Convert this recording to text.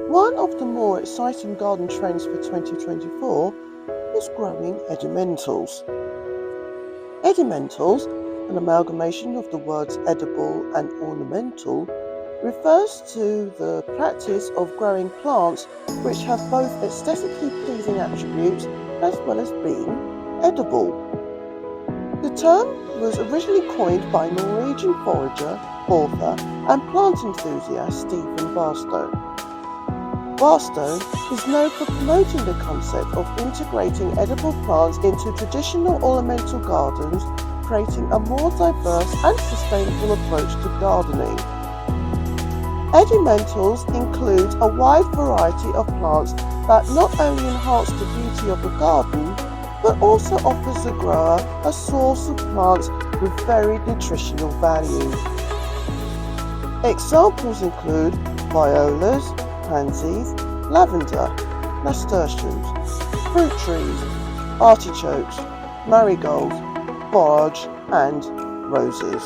One of the more exciting garden trends for 2024 is growing edimentals. Edimentals, an amalgamation of the words edible and ornamental, refers to the practice of growing plants which have both aesthetically pleasing attributes as well as being edible. The term was originally coined by Norwegian forager, author and plant enthusiast Stephen Barstow. Barstow is known for promoting the concept of integrating edible plants into traditional ornamental gardens, creating a more diverse and sustainable approach to gardening. Edimentals include a wide variety of plants that not only enhance the beauty of the garden, but also offers the grower a source of plants with varied nutritional value. Examples include violas, pansies, lavender, nasturtiums, fruit trees, artichokes, marigolds, borage and roses.